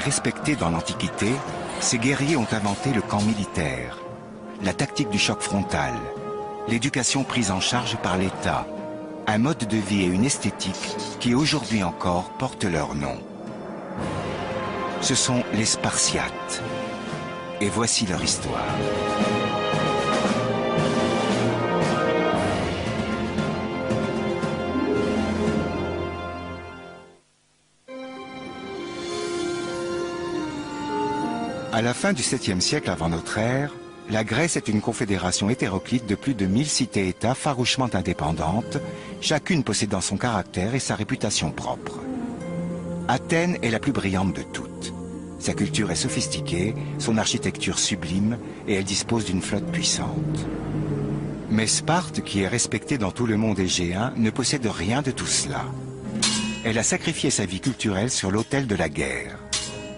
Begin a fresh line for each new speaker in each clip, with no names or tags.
respecté dans l'Antiquité, ces guerriers ont inventé le camp militaire, la tactique du choc frontal, l'éducation prise en charge par l'État, un mode de vie et une esthétique qui aujourd'hui encore portent leur nom. Ce sont les Spartiates. Et voici leur histoire. À la fin du 7e siècle avant notre ère, la Grèce est une confédération hétéroclite de plus de 1000 cités-États farouchement indépendantes, chacune possédant son caractère et sa réputation propre. Athènes est la plus brillante de toutes. Sa culture est sophistiquée, son architecture sublime et elle dispose d'une flotte puissante. Mais Sparte, qui est respectée dans tout le monde égéen, ne possède rien de tout cela. Elle a sacrifié sa vie culturelle sur l'autel de la guerre.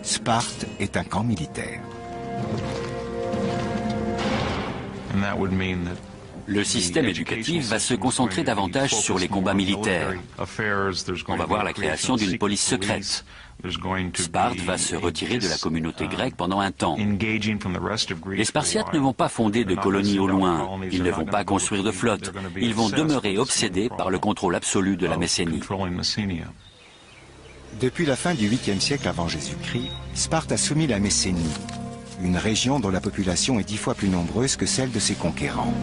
Sparte est un camp militaire.
Le système éducatif va se concentrer davantage sur les combats militaires. On va voir la création d'une police secrète. Sparte va se retirer de la communauté grecque pendant un temps. Les Spartiates ne vont pas fonder de colonies au loin, ils ne vont pas construire de flotte, ils vont demeurer obsédés par le contrôle absolu de la Messénie.
Depuis la fin du 8e siècle avant Jésus-Christ, Sparte a soumis la Messénie, une région dont la population est 10 fois plus nombreuse que celle de ses conquérants.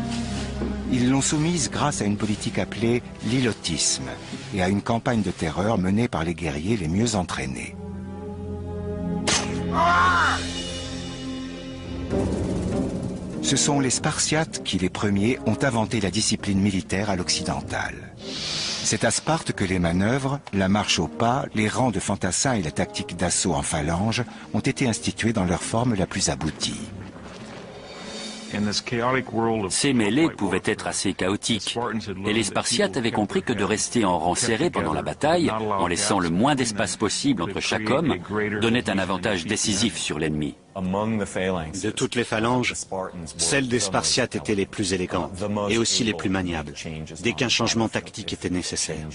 Ils l'ont soumise grâce à une politique appelée l'ilotisme et à une campagne de terreur menée par les guerriers les mieux entraînés. Ce sont les Spartiates qui, les premiers, ont inventé la discipline militaire à l'occidentale. C'est à Sparte que les manœuvres, la marche au pas, les rangs de fantassins et la tactique d'assaut en phalange ont été institués dans leur forme la plus aboutie.
Ces mêlées pouvaient être assez chaotiques, et les Spartiates avaient compris que de rester en rang serré pendant la bataille, en laissant le moins d'espace possible entre chaque homme, donnait un avantage décisif sur l'ennemi.
De toutes les phalanges, celles des Spartiates étaient les plus élégantes et aussi les plus maniables, dès qu'un changement tactique était nécessaire.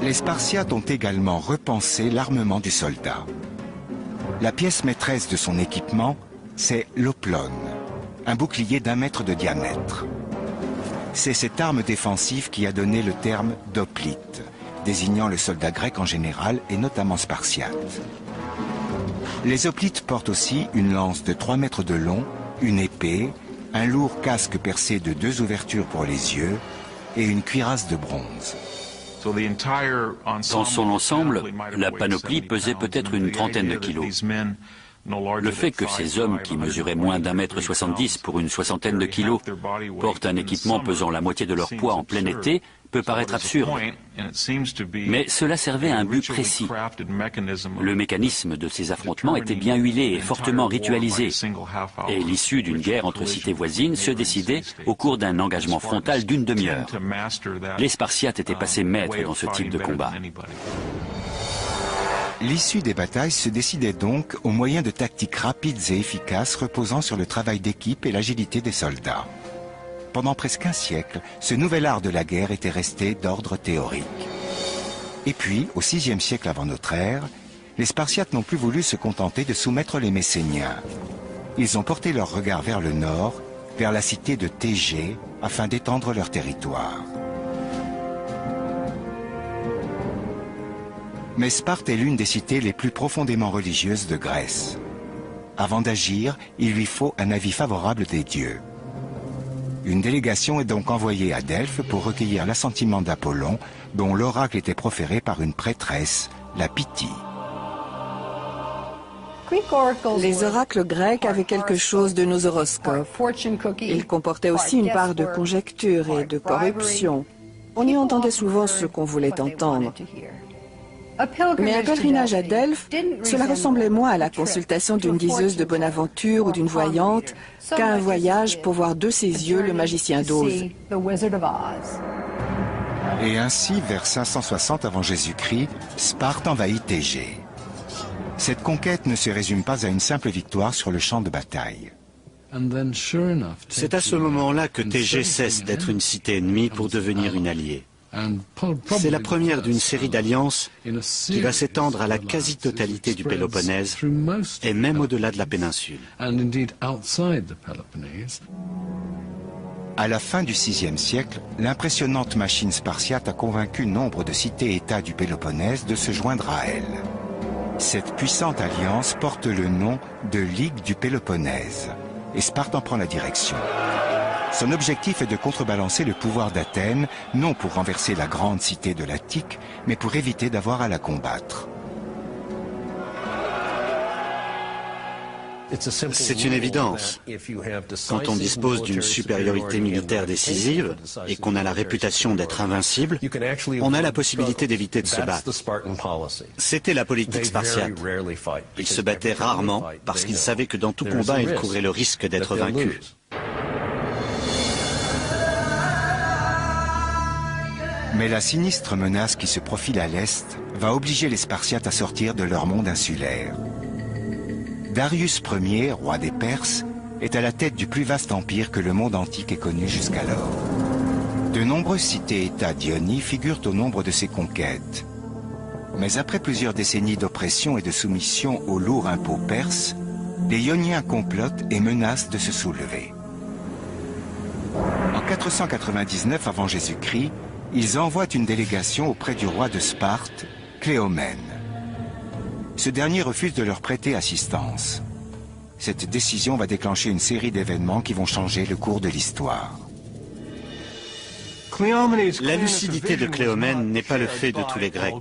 Les Spartiates ont également repensé l'armement du soldat. La pièce maîtresse de son équipement, c'est l'oplone, un bouclier d'1 mètre de diamètre. C'est cette arme défensive qui a donné le terme d'hoplite, désignant le soldat grec en général et notamment spartiate. Les hoplites portent aussi une lance de 3 mètres de long, une épée, un lourd casque percé de 2 ouvertures pour les yeux et une cuirasse de bronze.
Dans son ensemble, la panoplie pesait peut-être une trentaine de kilos. Le fait que ces hommes, qui mesuraient moins d'1,70 m pour une soixantaine de kilos, portent un équipement pesant la moitié de leur poids en plein été, peut paraître absurde. Mais cela servait à un but précis. Le mécanisme de ces affrontements était bien huilé et fortement ritualisé. Et l'issue d'une guerre entre cités voisines se décidait au cours d'un engagement frontal d'une demi-heure. Les Spartiates étaient passés maîtres dans ce type de combat.
L'issue des batailles se décidait donc au moyen de tactiques rapides et efficaces reposant sur le travail d'équipe et l'agilité des soldats. Pendant presque un siècle, ce nouvel art de la guerre était resté d'ordre théorique. Et puis, au VIe siècle avant notre ère, les Spartiates n'ont plus voulu se contenter de soumettre les Messéniens. Ils ont porté leur regard vers le nord, vers la cité de Thégée, afin d'étendre leur territoire. Mais Sparte est l'une des cités les plus profondément religieuses de Grèce. Avant d'agir, il lui faut un avis favorable des dieux. Une délégation est donc envoyée à Delphes pour recueillir l'assentiment d'Apollon, dont l'oracle était proféré par une prêtresse, la Pythie.
Les oracles grecs avaient quelque chose de nos horoscopes. Ils comportaient aussi une part de conjecture et de corruption. On y entendait souvent ce qu'on voulait entendre. Mais un pèlerinage à Delphes, cela ressemblait moins à la consultation d'une diseuse de bonne aventure ou d'une voyante qu'à un voyage pour voir de ses yeux le magicien d'Oz.
Et ainsi, vers 560 avant Jésus-Christ, Sparte envahit Thégée. Cette conquête ne se résume pas à une simple victoire sur le champ de bataille.
C'est à ce moment-là que Thégée cesse d'être une cité ennemie pour devenir une alliée. C'est la première d'une série d'alliances qui va s'étendre à la quasi-totalité du Péloponnèse et même au-delà de la péninsule.
À la fin du VIe siècle, l'impressionnante machine spartiate a convaincu nombre de cités-États du Péloponnèse de se joindre à elle. Cette puissante alliance porte le nom de Ligue du Péloponnèse, et Sparte en prend la direction. Son objectif est de contrebalancer le pouvoir d'Athènes, non pour renverser la grande cité de l'Attique, mais pour éviter d'avoir à la combattre.
C'est une évidence. Quand on dispose d'une supériorité militaire décisive et qu'on a la réputation d'être invincible, on a la possibilité d'éviter de se battre. C'était la politique spartiate. Ils se battaient rarement parce qu'ils savaient que dans tout combat, ils couraient le risque d'être vaincus.
Mais la sinistre menace qui se profile à l'est va obliger les Spartiates à sortir de leur monde insulaire. Darius Ier, roi des Perses, est à la tête du plus vaste empire que le monde antique ait connu jusqu'alors. De nombreuses cités-États d'Ionie figurent au nombre de ses conquêtes. Mais après plusieurs décennies d'oppression et de soumission au lourd impôt perse, les Ioniens complotent et menacent de se soulever. En 499 avant Jésus-Christ, ils envoient une délégation auprès du roi de Sparte, Cléomène. Ce dernier refuse de leur prêter assistance. Cette décision va déclencher une série d'événements qui vont changer le cours de l'histoire.
La lucidité de Cléomène n'est pas le fait de tous les Grecs.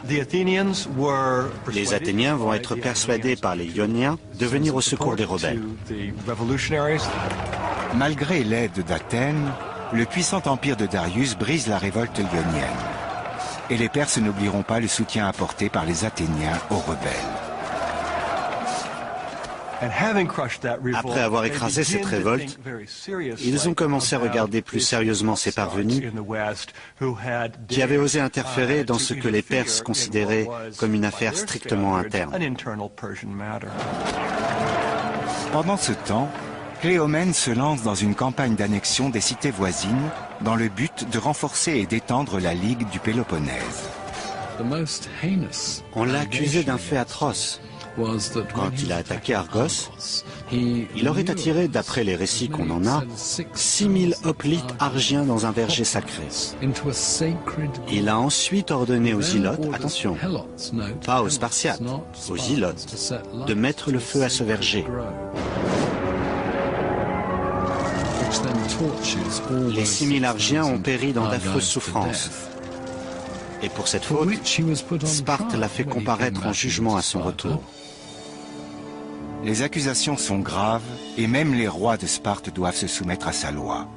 Les Athéniens vont être persuadés par les Ioniens de venir au secours des rebelles.
Malgré l'aide d'Athènes, le puissant empire de Darius brise la révolte ionienne. Et les Perses n'oublieront pas le soutien apporté par les Athéniens aux rebelles.
Après avoir écrasé cette révolte, ils ont commencé à regarder plus sérieusement ces parvenus qui avaient osé interférer dans ce que les Perses considéraient comme une affaire strictement interne.
Pendant ce temps, Cléomène se lance dans une campagne d'annexion des cités voisines dans le but de renforcer et d'étendre la Ligue du Péloponnèse.
On l'a accusé d'un fait atroce. Quand il a attaqué Argos, il aurait attiré, d'après les récits qu'on en a, 6000 hoplites argiens dans un verger sacré. Il a ensuite ordonné aux Ilotes, attention, pas aux Spartiates, aux Ilotes, de mettre le feu à ce verger. Les 6000 Argiens ont péri dans d'affreuses souffrances. Et pour cette faute, Sparte l'a fait comparaître en jugement à son retour.
Les accusations sont graves et même les rois de Sparte doivent se soumettre à sa loi.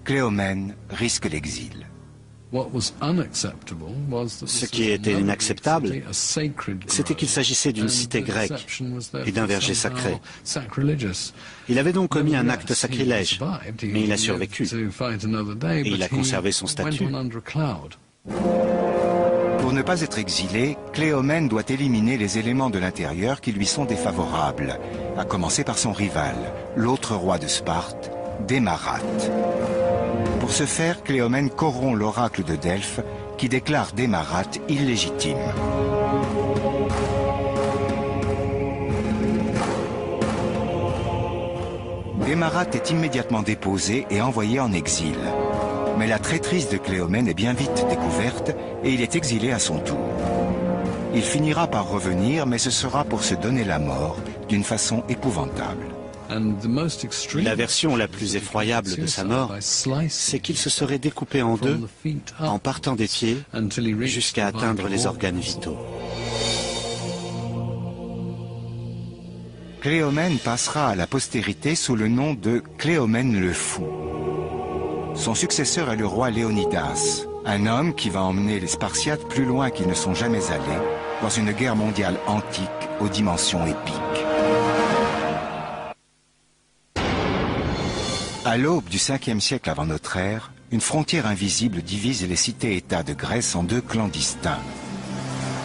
Cléomène risque l'exil.
Ce qui était inacceptable, c'était qu'il s'agissait d'une cité grecque et d'un verger sacré. Il avait donc commis un acte sacrilège, mais il a survécu et il a conservé son statut.
Pour ne pas être exilé, Cléomène doit éliminer les éléments de l'intérieur qui lui sont défavorables, à commencer par son rival, l'autre roi de Sparte, Démarate. Pour ce faire, Cléomène corrompt l'oracle de Delphes, qui déclare Démarate illégitime. Démarate est immédiatement déposé et envoyé en exil. Mais la traîtrise de Cléomène est bien vite découverte et il est exilé à son tour. Il finira par revenir, mais ce sera pour se donner la mort d'une façon épouvantable.
La version la plus effroyable de sa mort, c'est qu'il se serait découpé en deux en partant des pieds jusqu'à atteindre les organes vitaux.
Cléomène passera à la postérité sous le nom de Cléomène le Fou. Son successeur est le roi Léonidas, un homme qui va emmener les Spartiates plus loin qu'ils ne sont jamais allés dans une guerre mondiale antique aux dimensions épiques. À l'aube du 5e siècle avant notre ère, une frontière invisible divise les cités-États de Grèce en deux clans distincts.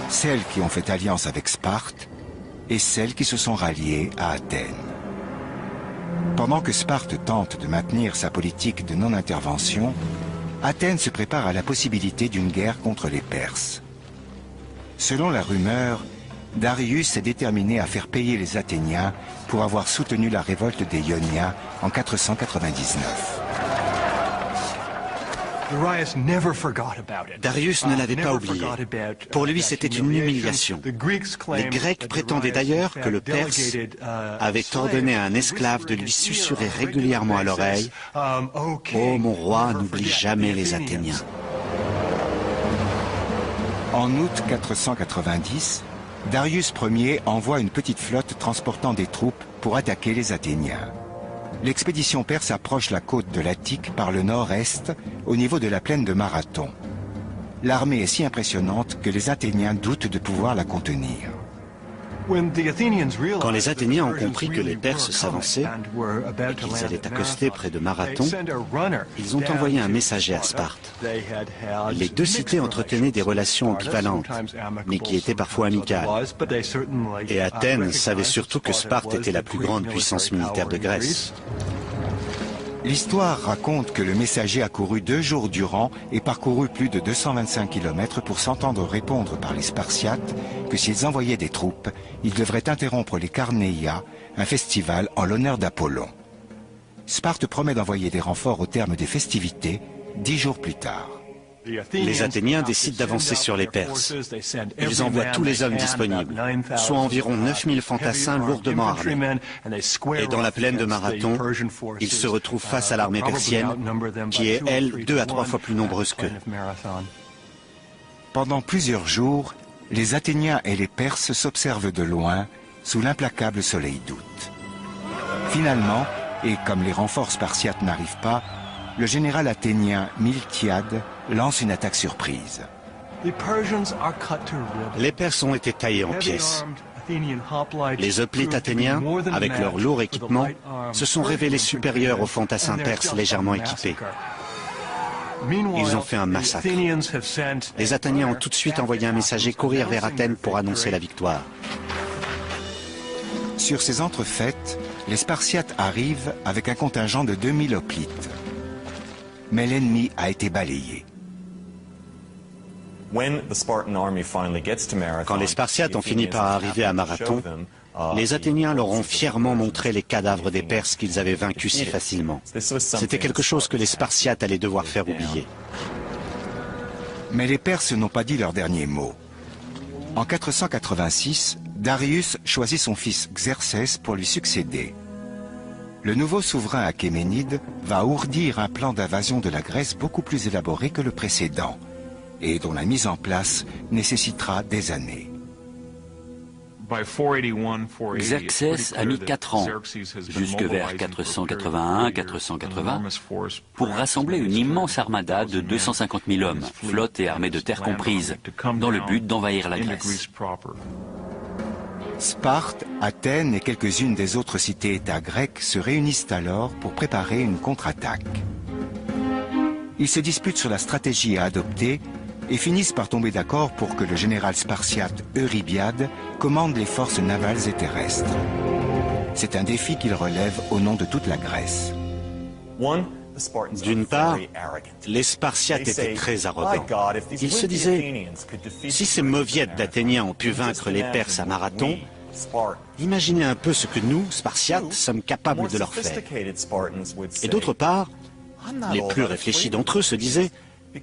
Celles qui ont fait alliance avec Sparte et celles qui se sont ralliées à Athènes. Pendant que Sparte tente de maintenir sa politique de non-intervention, Athènes se prépare à la possibilité d'une guerre contre les Perses. Selon la rumeur, Darius est déterminé à faire payer les Athéniens pour avoir soutenu la révolte des Ioniens en 499.
Darius ne l'avait pas oublié. Pour lui, c'était une humiliation. Les Grecs prétendaient d'ailleurs que le Perse avait ordonné à un esclave de lui susurrer régulièrement à l'oreille « Oh mon roi, n'oublie jamais les Athéniens ».
En août 490, Darius Ier envoie une petite flotte transportant des troupes pour attaquer les Athéniens. L'expédition perse approche la côte de l'Attique par le nord-est, au niveau de la plaine de Marathon. L'armée est si impressionnante que les Athéniens doutent de pouvoir la contenir.
Quand les Athéniens ont compris que les Perses s'avançaient et qu'ils allaient accoster près de Marathon, ils ont envoyé un messager à Sparte. Les deux cités entretenaient des relations ambivalentes, mais qui étaient parfois amicales. Et Athènes savait surtout que Sparte était la plus grande puissance militaire de Grèce.
L'histoire raconte que le messager a couru 2 jours durant et parcouru plus de 225 km pour s'entendre répondre par les Spartiates que s'ils envoyaient des troupes, ils devraient interrompre les Carnéias, un festival en l'honneur d'Apollon. Sparte promet d'envoyer des renforts au terme des festivités, 10 jours plus tard.
Les Athéniens décident d'avancer sur les Perses. Ils envoient tous les hommes disponibles, soit environ 9000 fantassins lourdement armés. Et dans la plaine de Marathon, ils se retrouvent face à l'armée persienne, qui est, elle, 2 à 3 fois plus nombreuse qu'eux.
Pendant plusieurs jours, les Athéniens et les Perses s'observent de loin, sous l'implacable soleil d'août. Finalement, et comme les renforts spartiates n'arrivent pas, le général athénien Miltiade lance une attaque surprise.
Les Perses ont été taillés en pièces. Les hoplites athéniens, avec leur lourd équipement, se sont révélés supérieurs aux fantassins perses légèrement équipés. Ils ont fait un massacre. Les Athéniens ont tout de suite envoyé un messager courir vers Athènes pour annoncer la victoire.
Sur ces entrefaites, les Spartiates arrivent avec un contingent de 2000 hoplites. Mais l'ennemi a été balayé.
Quand les Spartiates ont fini par arriver à Marathon, les Athéniens leur ont fièrement montré les cadavres des Perses qu'ils avaient vaincus si facilement. C'était quelque chose que les Spartiates allaient devoir faire oublier.
Mais les Perses n'ont pas dit leur dernier mot. En 486, Darius choisit son fils Xerxès pour lui succéder. Le nouveau souverain achéménide va ourdir un plan d'invasion de la Grèce beaucoup plus élaboré que le précédent, et dont la mise en place nécessitera des années.
Xerxès a mis 4 ans, jusque vers 481-480, pour rassembler une immense armada de 250 000 hommes, flotte et armée de terre comprises, dans le but d'envahir la Grèce.
Sparte, Athènes et quelques-unes des autres cités-États grecques se réunissent alors pour préparer une contre-attaque. Ils se disputent sur la stratégie à adopter et finissent par tomber d'accord pour que le général spartiate Eurybiade commande les forces navales et terrestres. C'est un défi qu'il relève au nom de toute la Grèce.
D'une part, les Spartiates étaient très arrogants. Ils se disaient, si ces mauviettes d'Athéniens ont pu vaincre les Perses à Marathon, imaginez un peu ce que nous, Spartiates, sommes capables de leur faire. Et d'autre part, les plus réfléchis d'entre eux se disaient,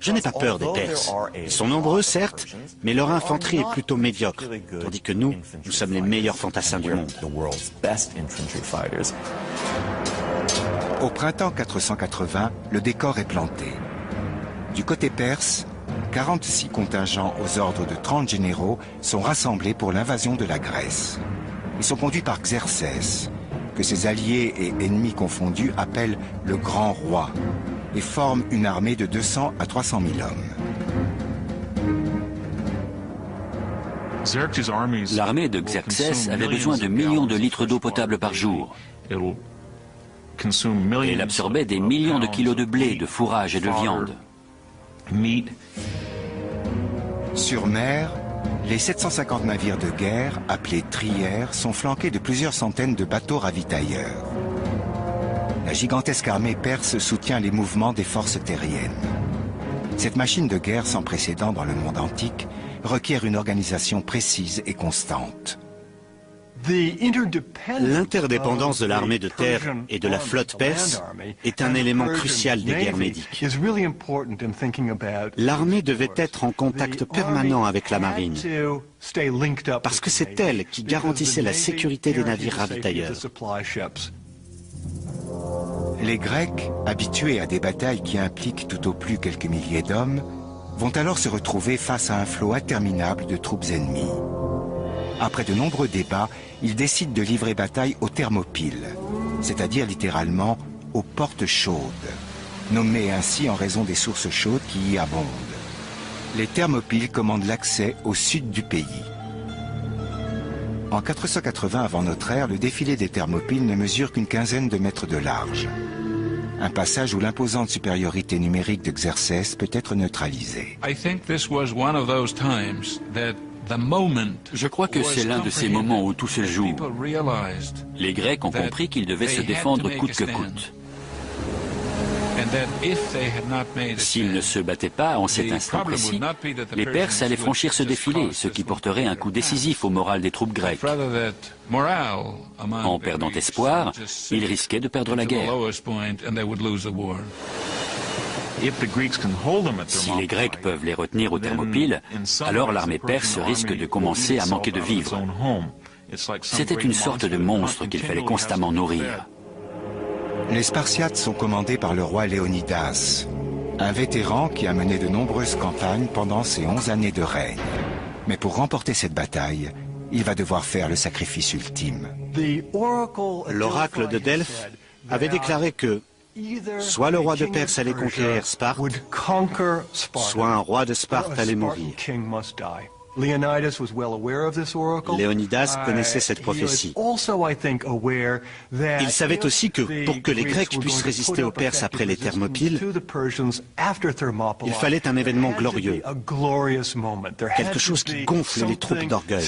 je n'ai pas peur des Perses. Ils sont nombreux, certes, mais leur infanterie est plutôt médiocre, tandis que nous sommes les meilleurs fantassins du monde.
Au printemps 480, le décor est planté. Du côté perse, 46 contingents aux ordres de 30 généraux sont rassemblés pour l'invasion de la Grèce. Ils sont conduits par Xerxès, que ses alliés et ennemis confondus appellent le Grand Roi, et forment une armée de 200 à 300 000 hommes.
L'armée de Xerxès avait besoin de millions de litres d'eau potable par jour. Elle absorbait des millions de kilos de blé, de fourrage et de viande.
Sur mer, les 750 navires de guerre, appelés trières, sont flanqués de plusieurs centaines de bateaux ravitailleurs. La gigantesque armée perse soutient les mouvements des forces terriennes. Cette machine de guerre sans précédent dans le monde antique requiert une organisation précise et constante.
L'interdépendance de l'armée de terre et de la flotte perse est un élément crucial des guerres médiques. L'armée devait être en contact permanent avec la marine, parce que c'est elle qui garantissait la sécurité des navires ravitailleurs.
Les Grecs, habitués à des batailles qui impliquent tout au plus quelques milliers d'hommes, vont alors se retrouver face à un flot interminable de troupes ennemies. Après de nombreux débats, ils décident de livrer bataille aux Thermopyles, c'est-à-dire littéralement aux portes chaudes, nommées ainsi en raison des sources chaudes qui y abondent. Les Thermopyles commandent l'accès au sud du pays. En 480 avant notre ère, le défilé des Thermopyles ne mesure qu'une quinzaine de mètres de large. Un passage où l'imposante supériorité numérique de Xerxès peut être neutralisée.
Je crois que c'est l'un de ces moments où tout se joue. Les Grecs ont compris qu'ils devaient se défendre coûte que coûte. S'ils ne se battaient pas en cet instant précis, les Perses allaient franchir ce défilé, ce qui porterait un coup décisif au moral des troupes grecques. En perdant espoir, ils risquaient de perdre la guerre. Si les Grecs peuvent les retenir aux Thermopyles, alors l'armée perse risque de commencer à manquer de vivres. C'était une sorte de monstre qu'il fallait constamment nourrir.
Les Spartiates sont commandés par le roi Léonidas, un vétéran qui a mené de nombreuses campagnes pendant ses 11 années de règne. Mais pour remporter cette bataille, il va devoir faire le sacrifice ultime.
L'oracle de Delphes avait déclaré que soit le roi de Perse allait conquérir Sparte, soit un roi de Sparte allait mourir. Léonidas connaissait cette prophétie. Il savait aussi que pour que les Grecs puissent résister aux Perses après les Thermopyles, il fallait un événement glorieux, quelque chose qui gonfle les troupes d'orgueil.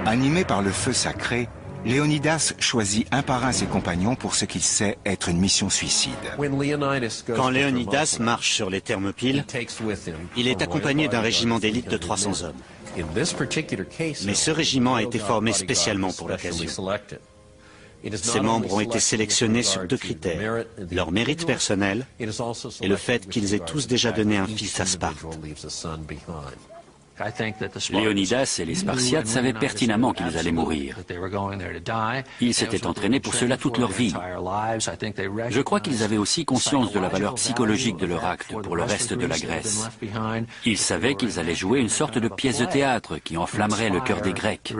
Animé par le feu sacré, Léonidas choisit un par un ses compagnons pour ce qu'il sait être une mission suicide.
Quand Léonidas marche sur les Thermopyles, il est accompagné d'un régiment d'élite de 300 hommes. Mais ce régiment a été formé spécialement pour l'occasion. Ses membres ont été sélectionnés sur 2 critères, leur mérite personnel et le fait qu'ils aient tous déjà donné un fils à Sparte.
Léonidas et les Spartiates savaient pertinemment qu'ils allaient mourir. Ils s'étaient entraînés pour cela toute leur vie. Je crois qu'ils avaient aussi conscience de la valeur psychologique de leur acte pour le reste de la Grèce. Ils savaient qu'ils allaient jouer une sorte de pièce de théâtre qui enflammerait le cœur des Grecs.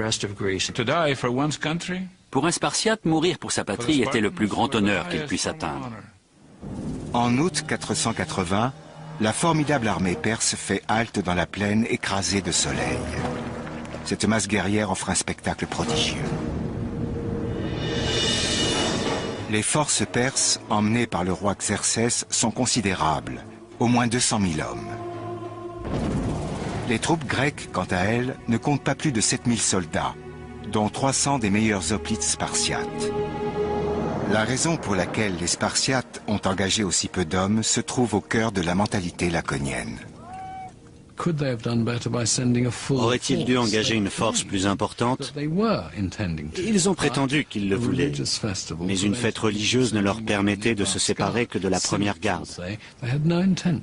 Pour un Spartiate, mourir pour sa patrie était le plus grand honneur qu'il puisse atteindre.
En août 480, la formidable armée perse fait halte dans la plaine écrasée de soleil. Cette masse guerrière offre un spectacle prodigieux. Les forces perses, emmenées par le roi Xerxès, sont considérables, au moins 200 000 hommes. Les troupes grecques, quant à elles, ne comptent pas plus de 7000 soldats, dont 300 des meilleurs hoplites spartiates. La raison pour laquelle les Spartiates ont engagé aussi peu d'hommes se trouve au cœur de la mentalité laconienne.
Aurait-il dû engager une force plus importante? Ils ont prétendu qu'ils le voulaient, mais une fête religieuse ne leur permettait de se séparer que de la première garde.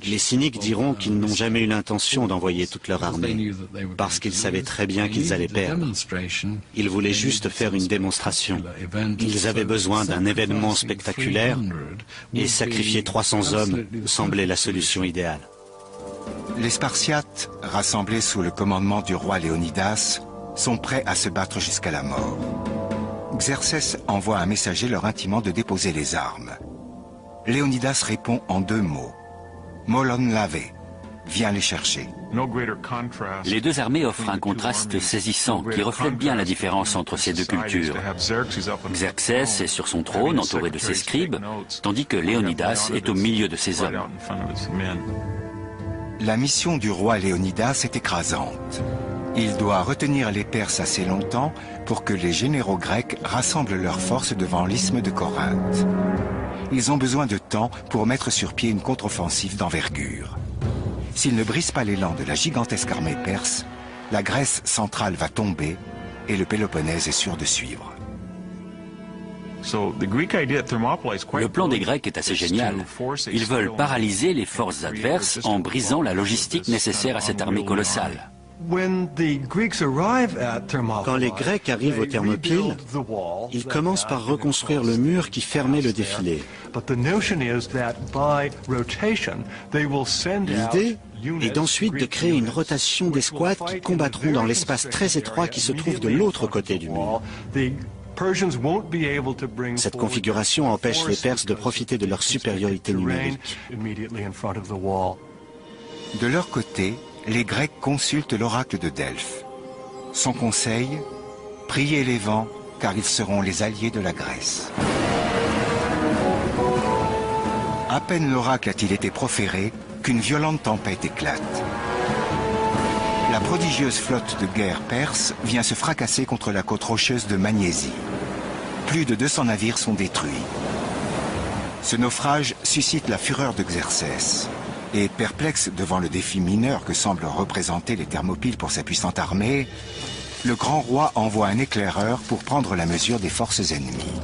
Les cyniques diront qu'ils n'ont jamais eu l'intention d'envoyer toute leur armée, parce qu'ils savaient très bien qu'ils allaient perdre. Ils voulaient juste faire une démonstration. Ils avaient besoin d'un événement spectaculaire, et sacrifier 300 hommes semblait la solution idéale.
Les Spartiates, rassemblés sous le commandement du roi Léonidas, sont prêts à se battre jusqu'à la mort. Xerxès envoie un messager leur intimant de déposer les armes. Léonidas répond en 2 mots. Molon lavé, viens les chercher.
Les deux armées offrent un contraste saisissant qui reflète bien la différence entre ces deux cultures. Xerxès est sur son trône entouré de ses scribes, tandis que Léonidas est au milieu de ses hommes.
La mission du roi Léonidas est écrasante. Il doit retenir les Perses assez longtemps pour que les généraux grecs rassemblent leurs forces devant l'isthme de Corinthe. Ils ont besoin de temps pour mettre sur pied une contre-offensive d'envergure. S'ils ne brisent pas l'élan de la gigantesque armée perse, la Grèce centrale va tomber et le Péloponnèse est sûr de suivre.
Le plan des Grecs est assez génial. Ils veulent paralyser les forces adverses en brisant la logistique nécessaire à cette armée colossale.
Quand les Grecs arrivent aux Thermopyles, ils commencent par reconstruire le mur qui fermait le défilé. L'idée est d'ensuite de créer une rotation d'escouades qui combattront dans l'espace très étroit qui se trouve de l'autre côté du mur. Cette configuration empêche les Perses de profiter de leur supériorité numérique.
De leur côté, les Grecs consultent l'oracle de Delphes. Son conseil, priez les vents, car ils seront les alliés de la Grèce. À peine l'oracle a-t-il été proféré qu'une violente tempête éclate. La prodigieuse flotte de guerre perse vient se fracasser contre la côte rocheuse de Magnésie. Plus de 200 navires sont détruits. Ce naufrage suscite la fureur de Xerxès. Et perplexe devant le défi mineur que semblent représenter les Thermopyles pour sa puissante armée, le grand roi envoie un éclaireur pour prendre la mesure des forces ennemies.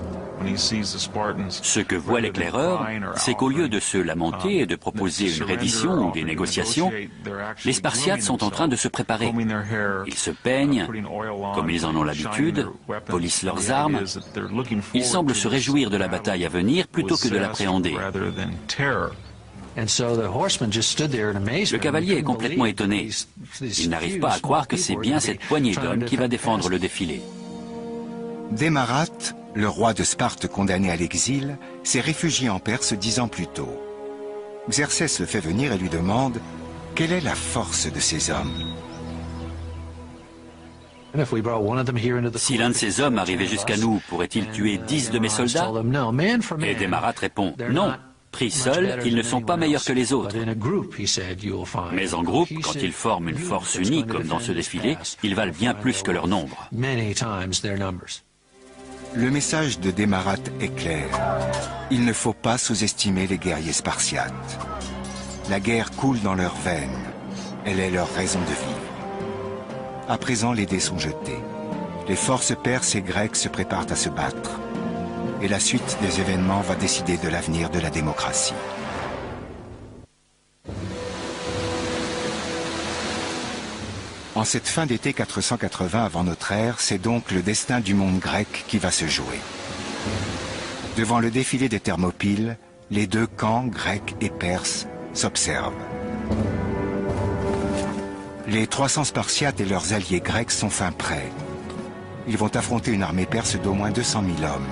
Ce que voit l'éclaireur, c'est qu'au lieu de se lamenter et de proposer une reddition ou des négociations, les Spartiates sont en train de se préparer. Ils se peignent, comme ils en ont l'habitude, polissent leurs armes. Ils semblent se réjouir de la bataille à venir plutôt que de l'appréhender. Le cavalier est complètement étonné. Il n'arrive pas à croire que c'est bien cette poignée d'hommes qui va défendre le défilé.
Démarate, le roi de Sparte condamné à l'exil, s'est réfugié en Perse 10 ans plus tôt. Xerxès le fait venir et lui demande « Quelle est la force de ces hommes ?»
Si l'un de ces hommes arrivait jusqu'à nous, pourrait-il tuer 10 de mes soldats? Et Démarate répond « Non. Pris seuls, ils ne sont pas meilleurs que les autres. Mais en groupe, quand ils forment une force unie comme dans ce défilé, ils valent bien plus que leur nombre.
Le message de Démarate est clair. Il ne faut pas sous-estimer les guerriers spartiates. La guerre coule dans leurs veines. Elle est leur raison de vivre. À présent, les dés sont jetés. Les forces perses et grecques se préparent à se battre. Et la suite des événements va décider de l'avenir de la démocratie. En cette fin d'été 480 avant notre ère, c'est donc le destin du monde grec qui va se jouer. Devant le défilé des Thermopyles, les deux camps, grecs et perses, s'observent. Les 300 Spartiates et leurs alliés grecs sont fin prêts. Ils vont affronter une armée perse d'au moins 200 000 hommes.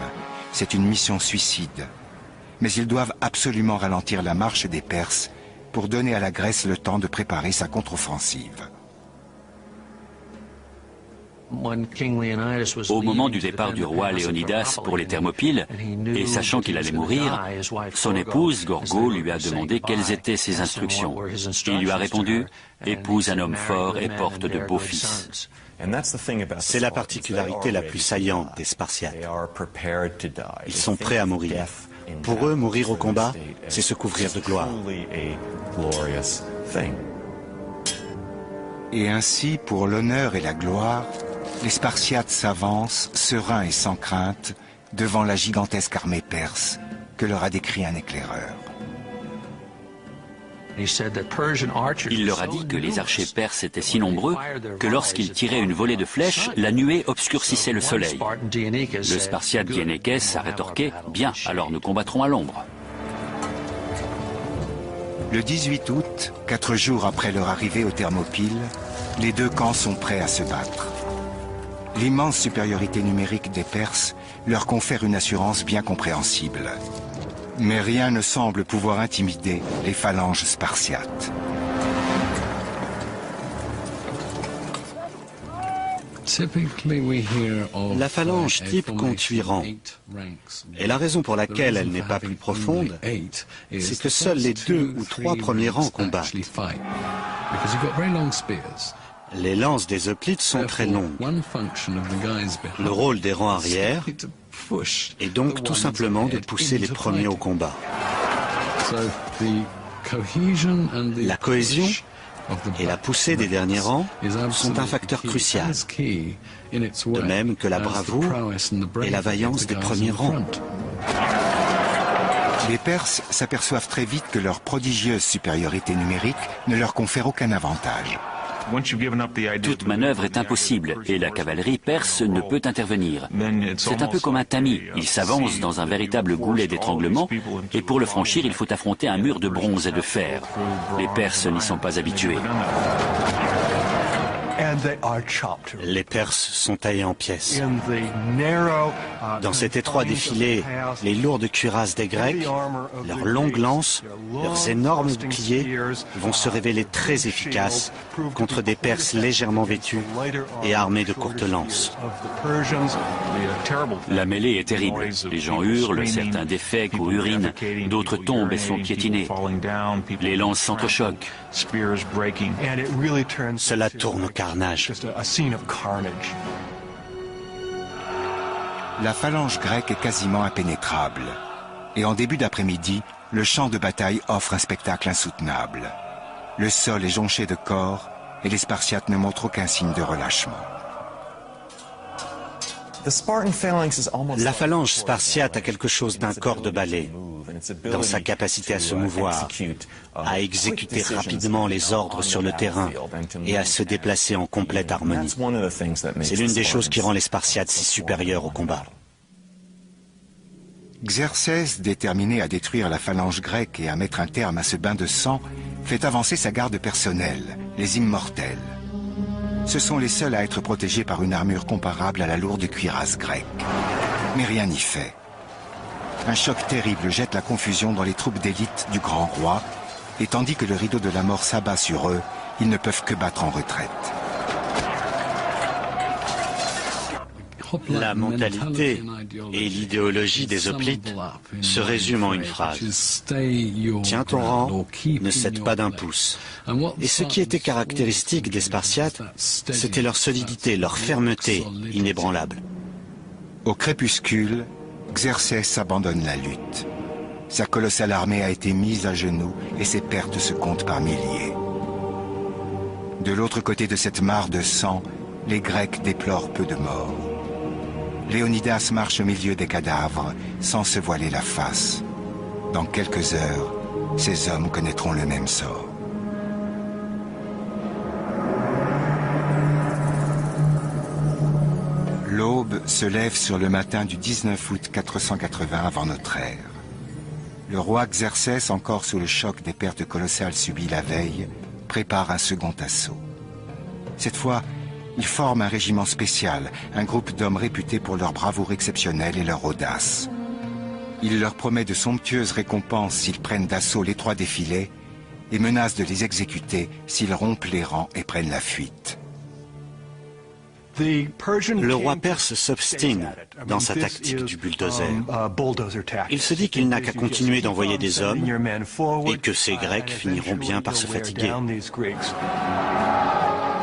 C'est une mission suicide. Mais ils doivent absolument ralentir la marche des Perses pour donner à la Grèce le temps de préparer sa contre-offensive.
Au moment du départ du roi Léonidas pour les Thermopyles, et sachant qu'il allait mourir, son épouse, Gorgo, lui a demandé quelles étaient ses instructions. Il lui a répondu « Épouse un homme fort et porte de beaux fils ».
C'est la particularité la plus saillante des Spartiates. Ils sont prêts à mourir. Pour eux, mourir au combat, c'est se couvrir de gloire.
Et ainsi, pour l'honneur et la gloire, les Spartiates s'avancent, sereins et sans crainte, devant la gigantesque armée perse que leur a décrit un éclaireur.
Il leur a dit que les archers perses étaient si nombreux que lorsqu'ils tiraient une volée de flèches, la nuée obscurcissait le soleil. Le Spartiate Dienekès a rétorqué « Bien, alors nous combattrons à l'ombre ».
Le 18 août, 4 jours après leur arrivée aux Thermopyles, les deux camps sont prêts à se battre. L'immense supériorité numérique des Perses leur confère une assurance bien compréhensible. Mais rien ne semble pouvoir intimider les phalanges spartiates.
La phalange type compte 8 rangs. Et la raison pour laquelle elle n'est pas plus profonde, c'est que seuls les 2 ou 3 premiers rangs combattent. Les lances des hoplites sont très longues. Le rôle des rangs arrière et donc tout simplement de pousser les premiers au combat. La cohésion et la poussée des derniers rangs sont un facteur crucial, de même que la bravoure et la vaillance des premiers rangs.
Les Perses s'aperçoivent très vite que leur prodigieuse supériorité numérique ne leur confère aucun avantage.
Toute manœuvre est impossible et la cavalerie perse ne peut intervenir. C'est un peu comme un tamis. Il s'avance dans un véritable goulet d'étranglement et pour le franchir, il faut affronter un mur de bronze et de fer. Les Perses n'y sont pas habitués.
Les Perses sont taillés en pièces. Dans cet étroit défilé, les lourdes cuirasses des Grecs, leurs longues lances, leurs énormes boucliers vont se révéler très efficaces contre des Perses légèrement vêtus et armés de courtes lances.
La mêlée est terrible. Les gens hurlent, certains défèquent ou urinent, d'autres tombent et sont piétinés. Les lances s'entrechoquent.
Cela tourne au carnage.
La phalange grecque est quasiment impénétrable. Et en début d'après-midi, le champ de bataille offre un spectacle insoutenable. Le sol est jonché de corps et les Spartiates ne montrent aucun signe de relâchement.
La phalange spartiate a quelque chose d'un corps de ballet, dans sa capacité à se mouvoir, à exécuter rapidement les ordres sur le terrain et à se déplacer en complète harmonie. C'est l'une des choses qui rend les Spartiates si supérieurs au combat.
Xerxès, déterminé à détruire la phalange grecque et à mettre un terme à ce bain de sang, fait avancer sa garde personnelle, les Immortels. Ce sont les seuls à être protégés par une armure comparable à la lourde cuirasse grecque. Mais rien n'y fait. Un choc terrible jette la confusion dans les troupes d'élite du grand roi, et tandis que le rideau de la mort s'abat sur eux, ils ne peuvent que battre en retraite.
La mentalité et l'idéologie des hoplites se résument en une phrase. Tiens ton rang, ne cède pas d'un pouce. Et ce qui était caractéristique des Spartiates, c'était leur solidité, leur fermeté inébranlable.
Au crépuscule, Xerxès abandonne la lutte. Sa colossale armée a été mise à genoux et ses pertes se comptent par milliers. De l'autre côté de cette mare de sang, les Grecs déplorent peu de morts. Léonidas marche au milieu des cadavres sans se voiler la face. Dans quelques heures, ces hommes connaîtront le même sort. L'aube se lève sur le matin du 19 août 480 avant notre ère. Le roi Xerxès, encore sous le choc des pertes colossales subies la veille, prépare un second assaut. Cette fois, il forme un régiment spécial, un groupe d'hommes réputés pour leur bravoure exceptionnelle et leur audace. Il leur promet de somptueuses récompenses s'ils prennent d'assaut l'étroit défilé et menace de les exécuter s'ils rompent les rangs et prennent la fuite.
Le roi perse s'obstine dans sa tactique du bulldozer. Il se dit qu'il n'a qu'à continuer d'envoyer des hommes et que ces Grecs finiront bien par se fatiguer.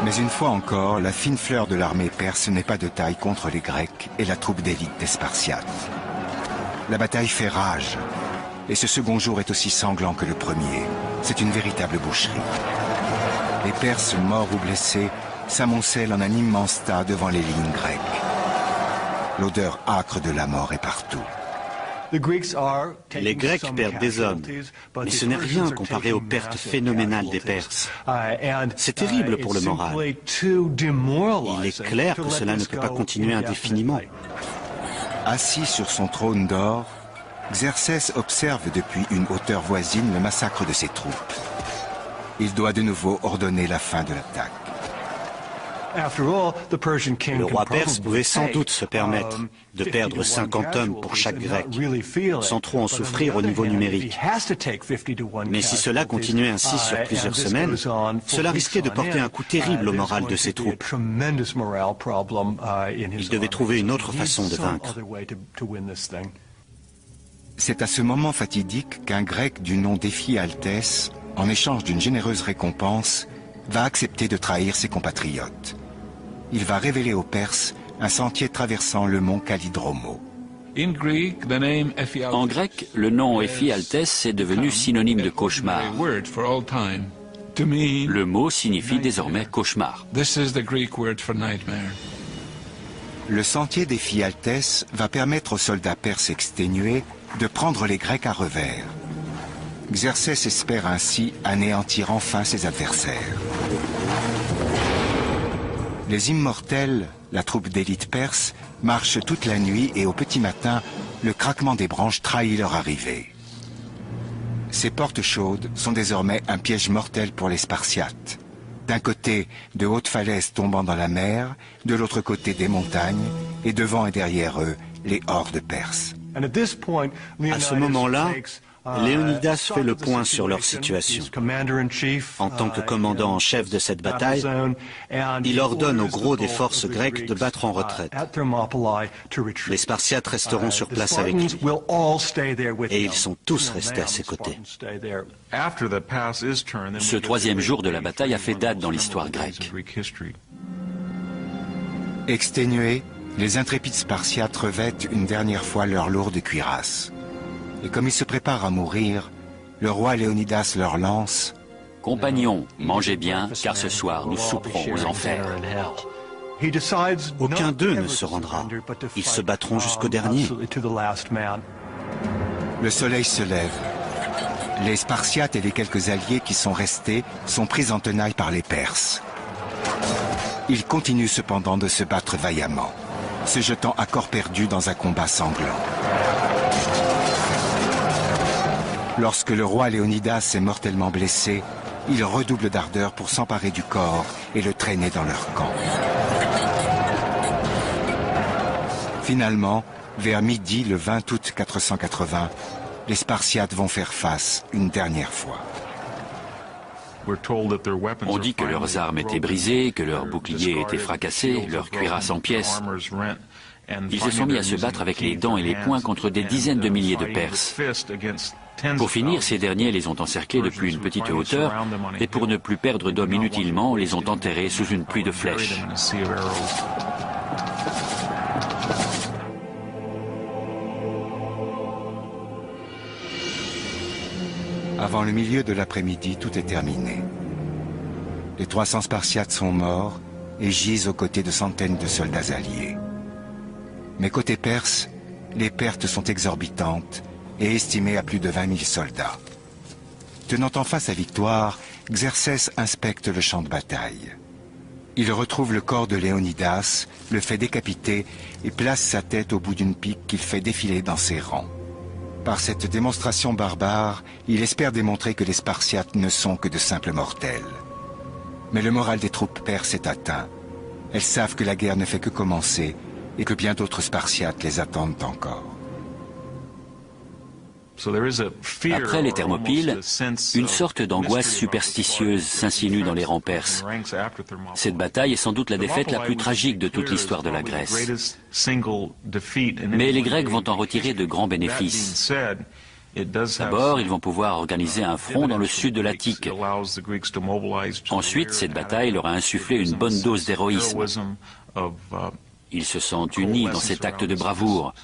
Mais une fois encore, la fine fleur de l'armée perse n'est pas de taille contre les Grecs et la troupe d'élite des Spartiates. La bataille fait rage, et ce second jour est aussi sanglant que le premier. C'est une véritable boucherie. Les Perses, morts ou blessés, s'amoncellent en un immense tas devant les lignes grecques. L'odeur âcre de la mort est partout.
Les Grecs perdent des hommes, mais ce n'est rien comparé aux pertes phénoménales des Perses. C'est terrible pour le moral. Il est clair que cela ne peut pas continuer indéfiniment.
Assis sur son trône d'or, Xerxès observe depuis une hauteur voisine le massacre de ses troupes. Il doit de nouveau ordonner la fin de l'attaque.
Le roi perse pouvait sans doute se permettre de perdre 50 hommes pour chaque Grec, sans trop en souffrir au niveau numérique. Mais si cela continuait ainsi sur plusieurs semaines, cela risquait de porter un coup terrible au moral de ses troupes. Il devait trouver une autre façon de vaincre.
C'est à ce moment fatidique qu'un Grec du nom d'Éphialtès, en échange d'une généreuse récompense, va accepter de trahir ses compatriotes. Il va révéler aux Perses un sentier traversant le mont Kallidromo.
En grec, le nom Ephialtès est devenu synonyme de cauchemar. Le mot signifie désormais cauchemar.
Le sentier d'Éphialtès va permettre aux soldats perses exténués de prendre les Grecs à revers. Xerxès espère ainsi anéantir enfin ses adversaires. Les immortels, la troupe d'élite perse, marchent toute la nuit et au petit matin, le craquement des branches trahit leur arrivée. Ces portes chaudes sont désormais un piège mortel pour les Spartiates. D'un côté, de hautes falaises tombant dans la mer, de l'autre côté des montagnes, et devant et derrière eux, les hordes perses.
À ce moment-là, Léonidas fait le point sur leur situation. En tant que commandant en chef de cette bataille, il ordonne au gros des forces grecques de battre en retraite. Les Spartiates resteront sur place avec lui. Et ils sont tous restés à ses côtés.
Ce troisième jour de la bataille a fait date dans l'histoire grecque.
Exténués, les intrépides Spartiates revêtent une dernière fois leur lourde cuirasse. Et comme ils se préparent à mourir, le roi Léonidas leur lance
« Compagnons, mangez bien, car ce soir nous souperons aux enfers. »
Aucun d'eux ne se rendra. Ils se battront jusqu'au dernier.
Le soleil se lève. Les Spartiates et les quelques alliés qui sont restés sont pris en tenaille par les Perses. Ils continuent cependant de se battre vaillamment, se jetant à corps perdu dans un combat sanglant. Lorsque le roi Léonidas est mortellement blessé, ils redoublent d'ardeur pour s'emparer du corps et le traîner dans leur camp. Finalement, vers midi le 20 août 480, les Spartiates vont faire face une dernière fois.
On dit que leurs armes étaient brisées, que leurs boucliers étaient fracassés, leurs cuirasses en pièces. Ils se sont mis à se battre avec les dents et les poings contre des dizaines de milliers de Perses. Pour finir, ces derniers les ont encerclés depuis une petite hauteur et pour ne plus perdre d'hommes inutilement, les ont enterrés sous une pluie de flèches.
Avant le milieu de l'après-midi, tout est terminé. Les 300 Spartiates sont morts et gisent aux côtés de centaines de soldats alliés. Mais côté perse, les pertes sont exorbitantes et estimées à plus de 20 000 soldats. Tenant enfin sa victoire, Xerxès inspecte le champ de bataille. Il retrouve le corps de Léonidas, le fait décapiter et place sa tête au bout d'une pique qu'il fait défiler dans ses rangs. Par cette démonstration barbare, il espère démontrer que les Spartiates ne sont que de simples mortels. Mais le moral des troupes perses est atteint. Elles savent que la guerre ne fait que commencer et que bien d'autres Spartiates les attendent encore.
Après les Thermopyles, une sorte d'angoisse superstitieuse s'insinue dans les rangs perses. Cette bataille est sans doute la défaite la plus tragique de toute l'histoire de la Grèce. Mais les Grecs vont en retirer de grands bénéfices. D'abord, ils vont pouvoir organiser un front dans le sud de l'Attique. Ensuite, cette bataille leur a insufflé une bonne dose d'héroïsme. Ils se sentent unis dans cet acte de bravoure.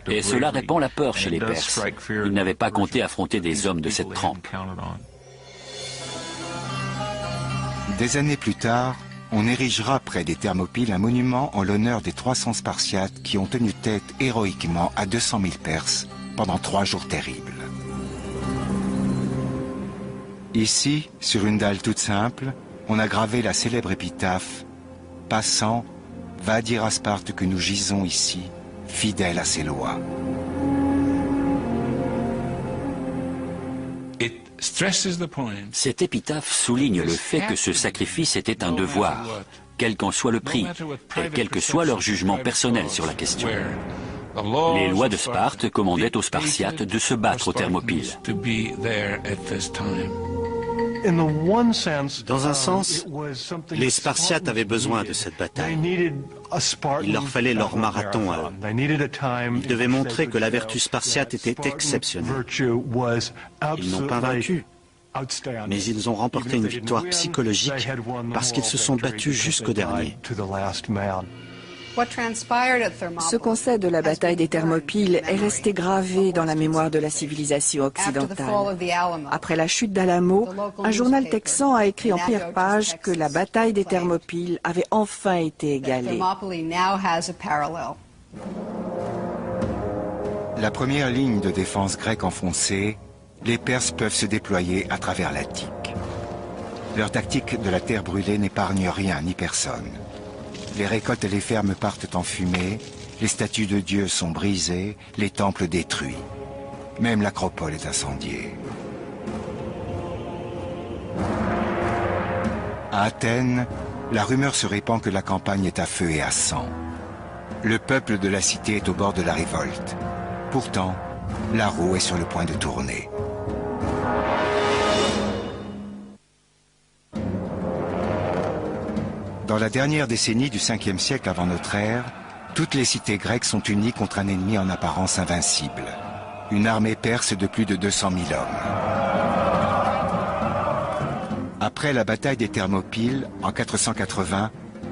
Et cela répand la peur chez les Perses. Ils n'avaient pas compté affronter des hommes de cette trempe.
Des années plus tard, on érigera près des Thermopyles un monument en l'honneur des 300 Spartiates qui ont tenu tête héroïquement à 200 000 Perses pendant 3 jours terribles. Ici, sur une dalle toute simple, on a gravé la célèbre épitaphe « Passant, va dire à Sparte que nous gisons ici, fidèles à ses lois ».
Cette épitaphe souligne le fait que ce sacrifice était un devoir, quel qu'en soit le prix, et quel que soit leur jugement personnel sur la question. Les lois de Sparte commandaient aux Spartiates de se battre aux Thermopyles.
Dans un sens, les Spartiates avaient besoin de cette bataille. Il leur fallait leur marathon à eux. Ils devaient montrer que la vertu spartiate était exceptionnelle. Ils n'ont pas vaincu, mais ils ont remporté une victoire psychologique parce qu'ils se sont battus jusqu'au dernier.
Ce qu'on sait de la bataille des Thermopyles est resté gravé dans la mémoire de la civilisation occidentale. Après la chute d'Alamo, un journal texan a écrit en première page que la bataille des Thermopyles avait enfin été égalée.
La première ligne de défense grecque enfoncée, les Perses peuvent se déployer à travers l'Attique. Leur tactique de la terre brûlée n'épargne rien ni personne. Les récoltes et les fermes partent en fumée, les statues de dieux sont brisées, les temples détruits. Même l'acropole est incendiée. À Athènes, la rumeur se répand que la campagne est à feu et à sang. Le peuple de la cité est au bord de la révolte. Pourtant, la roue est sur le point de tourner. Dans la dernière décennie du 5e siècle avant notre ère, toutes les cités grecques sont unies contre un ennemi en apparence invincible. Une armée perse de plus de 200 000 hommes. Après la bataille des Thermopyles, en 480,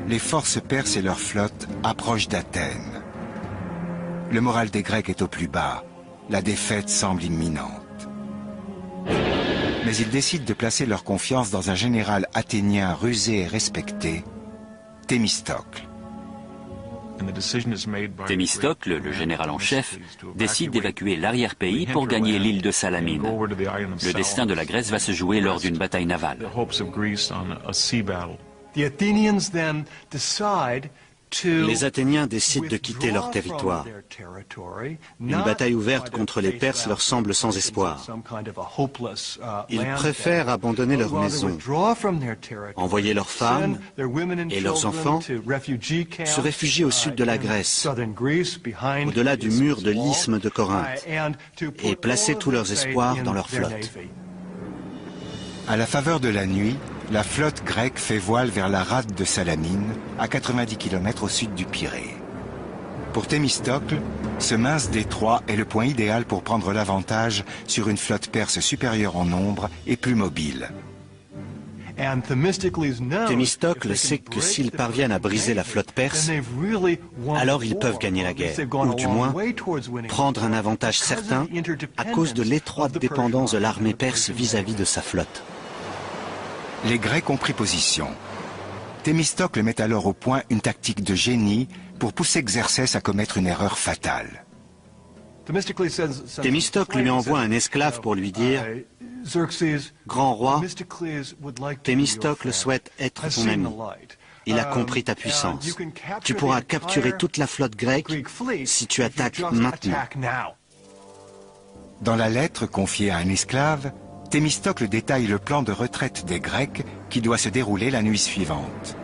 les forces perses et leurs flottes approchent d'Athènes. Le moral des Grecs est au plus bas. La défaite semble imminente. Mais ils décident de placer leur confiance dans un général athénien rusé et respecté, Thémistocle.
Thémistocle, le général en chef, décide d'évacuer l'arrière-pays pour gagner l'île de Salamine. Le destin de la Grèce va se jouer lors d'une bataille navale.
Les Athéniens décident de quitter leur territoire. Une bataille ouverte contre les Perses leur semble sans espoir. Ils préfèrent abandonner leur maison, envoyer leurs femmes et leurs enfants se réfugier au sud de la Grèce, au-delà du mur de l'isthme de Corinthe, et placer tous leurs espoirs dans leur flotte.
À la faveur de la nuit, la flotte grecque fait voile vers la rade de Salamine, à 90 km au sud du Pirée. Pour Thémistocle, ce mince détroit est le point idéal pour prendre l'avantage sur une flotte perse supérieure en nombre et plus mobile.
Thémistocle sait que s'ils parviennent à briser la flotte perse, alors ils peuvent gagner la guerre, ou du moins prendre un avantage certain à cause de l'étroite dépendance de l'armée perse vis-à-vis de sa flotte.
Les Grecs ont pris position. Thémistocle met alors au point une tactique de génie pour pousser Xerxès à commettre une erreur fatale.
Thémistocle lui envoie un esclave pour lui dire « Grand roi, Thémistocle souhaite être ton ami. Il a compris ta puissance. Tu pourras capturer toute la flotte grecque si tu attaques maintenant. »
Dans la lettre confiée à un esclave, Thémistocle détaille le plan de retraite des Grecs qui doit se dérouler la nuit suivante.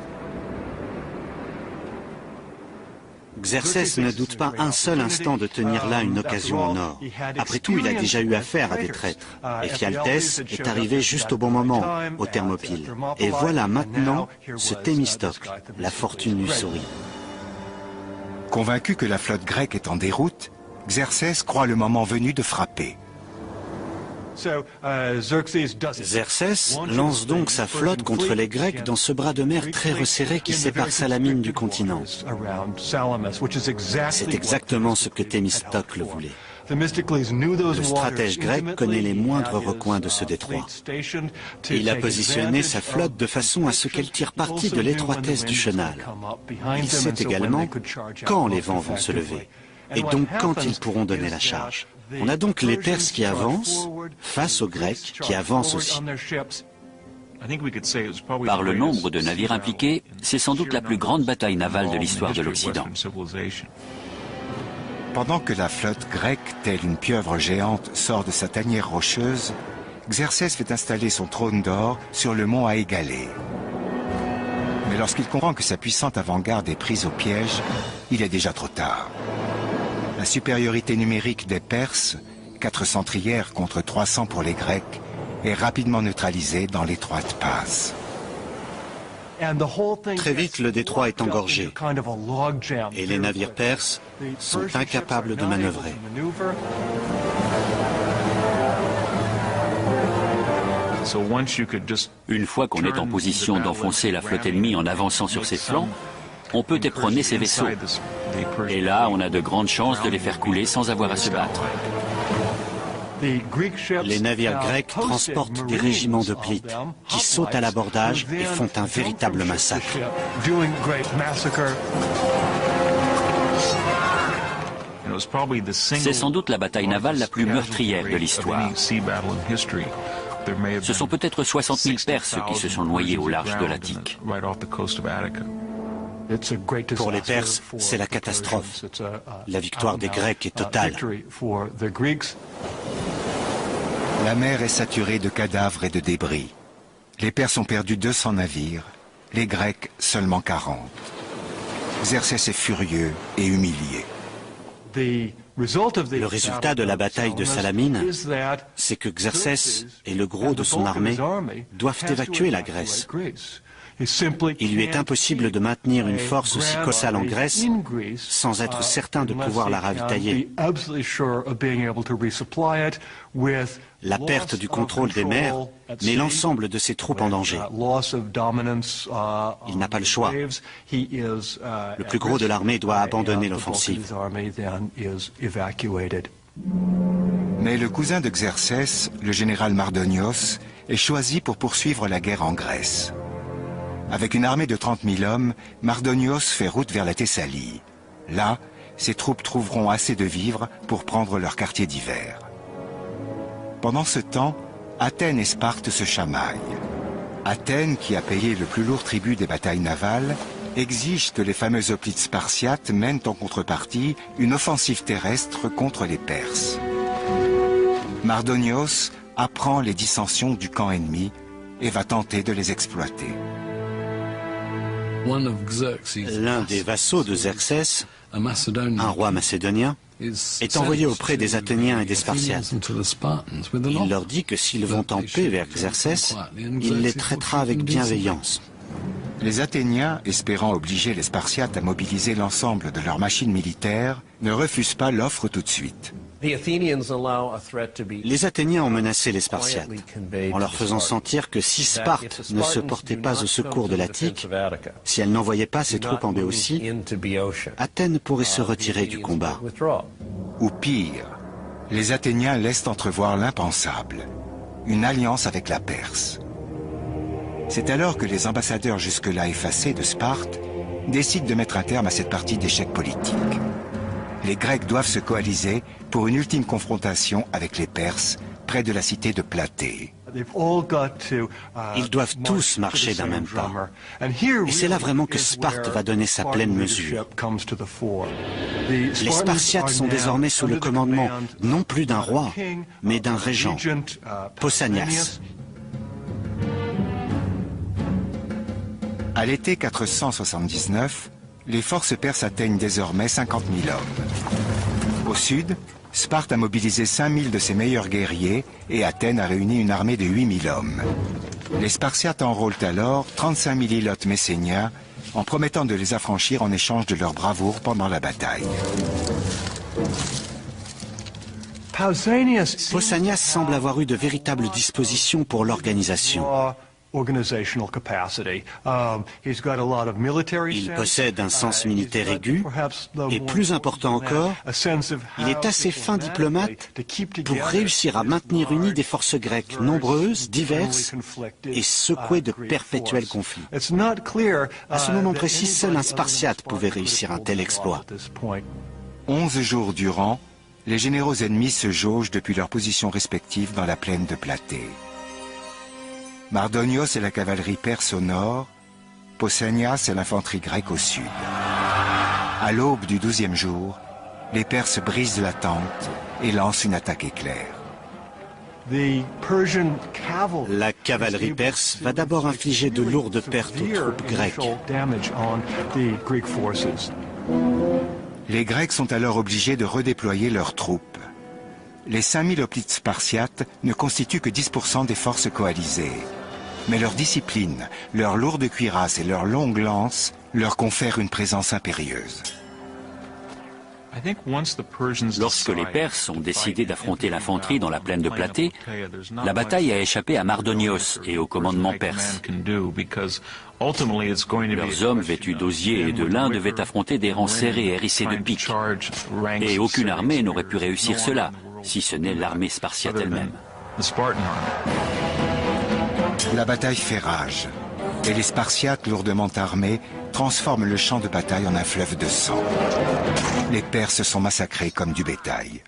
Xerxès ne doute pas un seul instant de tenir là une occasion en or. Après tout, il a déjà eu affaire à des traîtres. Éphialtès est arrivé juste au bon moment, aux Thermopyles. Et voilà maintenant ce Thémistocle. La fortune lui sourit.
Convaincu que la flotte grecque est en déroute, Xerxès croit le moment venu de frapper.
Xerxès lance donc sa flotte contre les Grecs dans ce bras de mer très resserré qui sépare Salamine du continent. C'est exactement ce que Thémistocle voulait. Le stratège grec connaît les moindres recoins de ce détroit. Il a positionné sa flotte de façon à ce qu'elle tire parti de l'étroitesse du chenal. Il sait également quand les vents vont se lever, et donc quand ils pourront donner la charge. On a donc les Perses qui avancent face aux Grecs qui avancent aussi.
Par le nombre de navires impliqués, c'est sans doute la plus grande bataille navale de l'histoire de l'Occident.
Pendant que la flotte grecque, telle une pieuvre géante, sort de sa tanière rocheuse, Xerxès fait installer son trône d'or sur le mont à égaler. Mais lorsqu'il comprend que sa puissante avant-garde est prise au piège, il est déjà trop tard. La supériorité numérique des Perses, 400 trières contre 300 pour les Grecs, est rapidement neutralisée dans l'étroite passe.
Très vite, le détroit est engorgé et les navires perses sont incapables de manœuvrer.
Une fois qu'on est en position d'enfoncer la flotte ennemie en avançant sur ses flancs, on peut éperonner ces vaisseaux. Et là, on a de grandes chances de les faire couler sans avoir à se battre.
Les navires grecs transportent des régiments d'hoplites qui sautent à l'abordage et font un véritable massacre.
C'est sans doute la bataille navale la plus meurtrière de l'histoire. Ce sont peut-être 60 000 Perses qui se sont noyés au large de l'Attique.
Pour les Perses, c'est la catastrophe. La victoire des Grecs est totale.
La mer est saturée de cadavres et de débris. Les Perses ont perdu 200 navires, les Grecs seulement 40. Xerxès est furieux et humilié.
Le résultat de la bataille de Salamine, c'est que Xerxès et le gros de son armée doivent évacuer la Grèce. Il lui est impossible de maintenir une force aussi colossale en Grèce sans être certain de pouvoir la ravitailler. La perte du contrôle des mers met l'ensemble de ses troupes en danger. Il n'a pas le choix. Le plus gros de l'armée doit abandonner l'offensive.
Mais le cousin de Xerxès, le général Mardonios, est choisi pour poursuivre la guerre en Grèce. Avec une armée de 30 000 hommes, Mardonios fait route vers la Thessalie. Là, ses troupes trouveront assez de vivres pour prendre leur quartier d'hiver. Pendant ce temps, Athènes et Sparte se chamaillent. Athènes, qui a payé le plus lourd tribut des batailles navales, exige que les fameux hoplites spartiates mènent en contrepartie une offensive terrestre contre les Perses. Mardonios apprend les dissensions du camp ennemi et va tenter de les exploiter.
L'un des vassaux de Xerxès, un roi macédonien, est envoyé auprès des Athéniens et des Spartiates. Il leur dit que s'ils vont en paix vers Xerxès, il les traitera avec bienveillance.
Les Athéniens, espérant obliger les Spartiates à mobiliser l'ensemble de leurs machines militaires, ne refusent pas l'offre tout de suite.
Les Athéniens ont menacé les Spartiates, en leur faisant sentir que si Sparte ne se portait pas au secours de l'Attique, si elle n'envoyait pas ses troupes en Béotie, Athènes pourrait se retirer du combat.
Ou pire, les Athéniens laissent entrevoir l'impensable, une alliance avec la Perse. C'est alors que les ambassadeurs jusque-là effacés de Sparte décident de mettre un terme à cette partie d'échec politique. Les Grecs doivent se coaliser pour une ultime confrontation avec les Perses, près de la cité de Platée.
Ils doivent tous marcher d'un même pas. Et c'est là vraiment que Sparte va donner sa pleine mesure. Les Spartiates sont désormais sous le commandement non plus d'un roi, mais d'un régent, Pausanias.
À l'été 479, les forces perses atteignent désormais 50 000 hommes. Au sud, Sparte a mobilisé 5 000 de ses meilleurs guerriers et Athènes a réuni une armée de 8 000 hommes. Les Spartiates enrôlent alors 35 000 ilotes messéniens en promettant de les affranchir en échange de leur bravoure pendant la bataille.
Pausanias semble avoir eu de véritables dispositions pour l'organisation. Il possède un sens militaire aigu et, plus important encore, il est assez fin diplomate pour réussir à maintenir unies des forces grecques nombreuses, diverses et secouées de perpétuels conflits. À ce moment précis, seul un Spartiate pouvait réussir un tel exploit.
11 jours durant, les généraux ennemis se jaugent depuis leurs positions respectives dans la plaine de Platée. Mardonios et la cavalerie perse au nord, Pausanias et l'infanterie grecque au sud. À l'aube du 12e jour, les Perses brisent la tente et lancent une attaque éclair.
La cavalerie perse va d'abord infliger de lourdes pertes aux troupes grecques.
Les Grecs sont alors obligés de redéployer leurs troupes. Les 5000 hoplites spartiates ne constituent que 10% des forces coalisées. Mais leur discipline, leur lourde cuirasse et leurs longues lances leur confèrent une présence impérieuse.
Lorsque les Perses ont décidé d'affronter l'infanterie dans la plaine de Platée, la bataille a échappé à Mardonios et au commandement perse. Leurs hommes vêtus d'osier et de lin devaient affronter des rangs serrés hérissés de piques. Et aucune armée n'aurait pu réussir cela, si ce n'est l'armée spartiate elle-même.
La bataille fait rage, et les Spartiates lourdement armés transforment le champ de bataille en un fleuve de sang. Les Perses sont massacrés comme du bétail.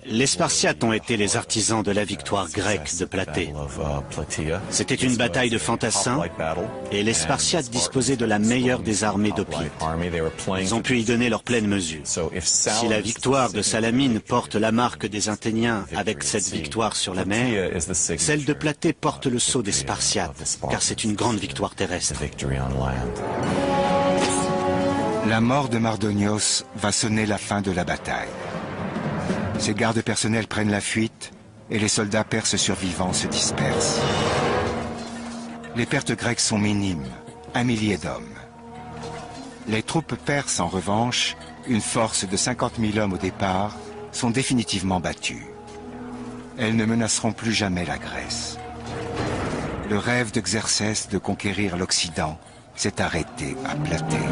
Les Spartiates ont été les artisans de la victoire grecque de Platée. C'était une bataille de fantassins et les Spartiates disposaient de la meilleure des armées d'hoplites. Ils ont pu y donner leur pleine mesure. Si la victoire de Salamine porte la marque des Athéniens avec cette victoire sur la mer, celle de Platée porte le sceau des Spartiates, car c'est une grande victoire terrestre.
La mort de Mardonios va sonner la fin de la bataille. Ses gardes personnels prennent la fuite et les soldats perses survivants se dispersent. Les pertes grecques sont minimes, 1 millier d'hommes. Les troupes perses, en revanche, une force de 50 000 hommes au départ, sont définitivement battues. Elles ne menaceront plus jamais la Grèce. Le rêve de Xerxès de conquérir l'Occident s'est arrêté à Platée.